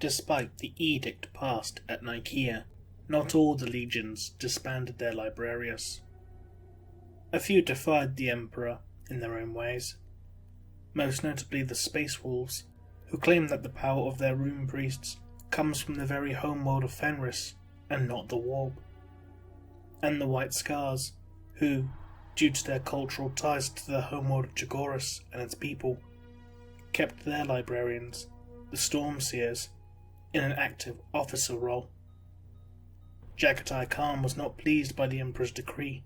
Despite the edict passed at Nicaea, not all the legions disbanded their librarius. A few defied the Emperor in their own ways, most notably the Space Wolves, who claim that the power of their rune priests comes from the very homeworld of Fenris and not the warp, and the White Scars, who, due to their cultural ties to the homeworld of Jagoras and its people, kept their librarians, the Stormseers, in an active officer role. Jagatai Khan was not pleased by the Emperor's decree,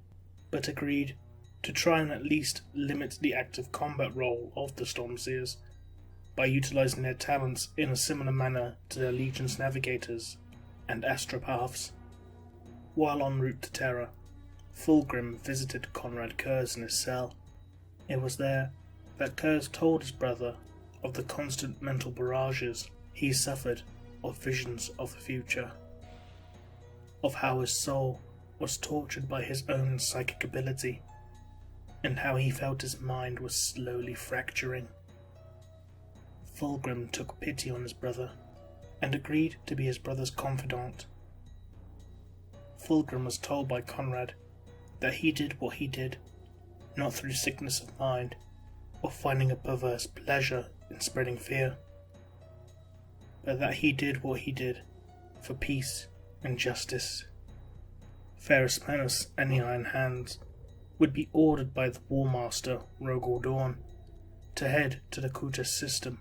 but agreed to try and at least limit the active combat role of the Stormseers by utilizing their talents in a similar manner to their Legion's navigators and astropaths. While en route to Terra, Fulgrim visited Conrad Kurz in his cell. It was there that Kurz told his brother of the constant mental barrages he suffered of visions of the future, of how his soul was tortured by his own psychic ability, and how he felt his mind was slowly fracturing. Fulgrim took pity on his brother and agreed to be his brother's confidant. Fulgrim was told by Conrad that he did what he did, not through sickness of mind or finding a perverse pleasure in spreading fear, but that he did what he did for peace and justice. Pharismanus and the Iron Hands would be ordered by the War Master Rogol Dawn to head to the Kuta system,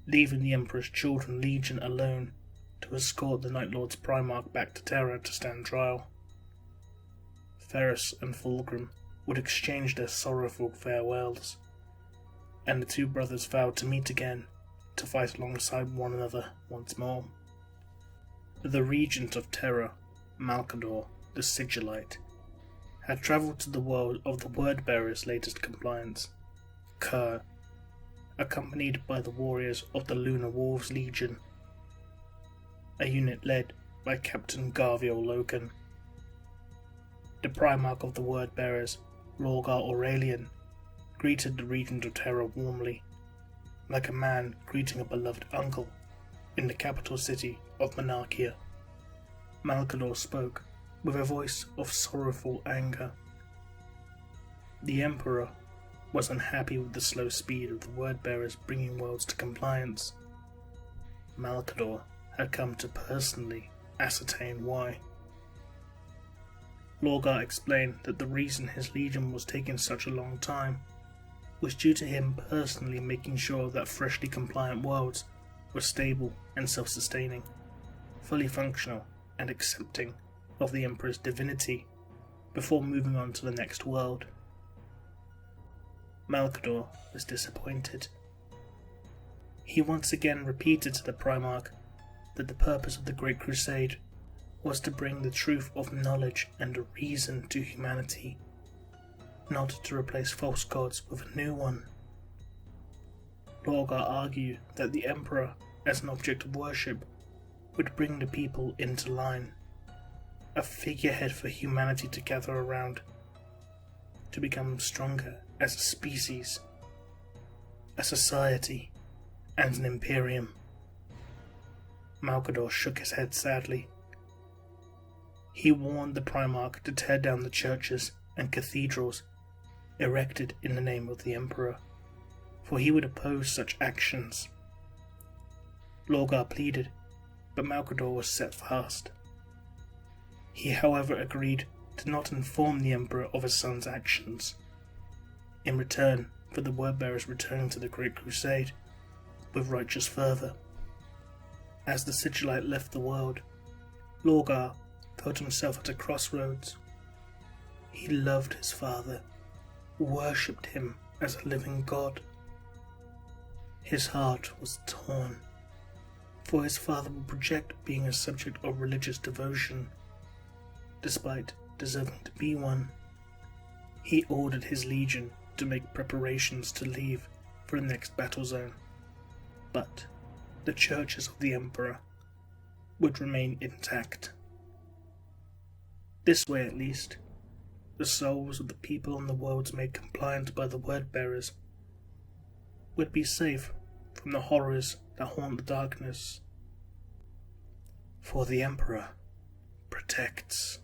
leaving the Emperor's Children Legion alone to escort the Night Lord's Primarch back to Terra to stand trial. Ferris and Fulgrim would exchange their sorrowful farewells, and the two brothers vowed to meet again to fight alongside one another once more. The Regent of Terra, Malkador, the Sigillite, had travelled to the world of the Wordbearer's latest compliance, Kerr, accompanied by the warriors of the Lunar Wolves Legion, a unit led by Captain Garviel Loken. The Primarch of the Wordbearers, Lorgar Aurelian, greeted the Regent of Terra warmly, like a man greeting a beloved uncle, in the capital city of Monarchia. Malkador spoke with a voice of sorrowful anger. The Emperor was unhappy with the slow speed of the Wordbearers bringing worlds to compliance. Malkador had come to personally ascertain why. Lorgar explained that the reason his legion was taking such a long time was due to him personally making sure that freshly compliant worlds were stable and self-sustaining, fully functional and accepting of the Emperor's divinity before moving on to the next world. Malkador was disappointed. He once again repeated to the Primarch that the purpose of the Great Crusade was to bring the truth of knowledge and reason to humanity, not to replace false gods with a new one. Lorgar argued that the Emperor, as an object of worship, would bring the people into line, a figurehead for humanity to gather around, to become stronger as a species, a society, and an imperium. Malkador shook his head sadly. He warned the Primarch to tear down the churches and cathedrals erected in the name of the Emperor, for he would oppose such actions. Lorgar pleaded, but Malkador was set fast. He, however, agreed to not inform the Emperor of his son's actions, in return for the Wordbearers returning to the Great Crusade with righteous fervour. As the Sigillite left the world, Lorgar felt himself at a crossroads. He loved his father, worshipped him as a living god. His heart was torn, for his father would project being a subject of religious devotion, despite deserving to be one. He ordered his legion to make preparations to leave for the next battle zone, but the churches of the Emperor would remain intact. This way, at least, the souls of the people on the worlds made compliant by the Wordbearers would be safe from the horrors that haunt the darkness For the Emperor protects.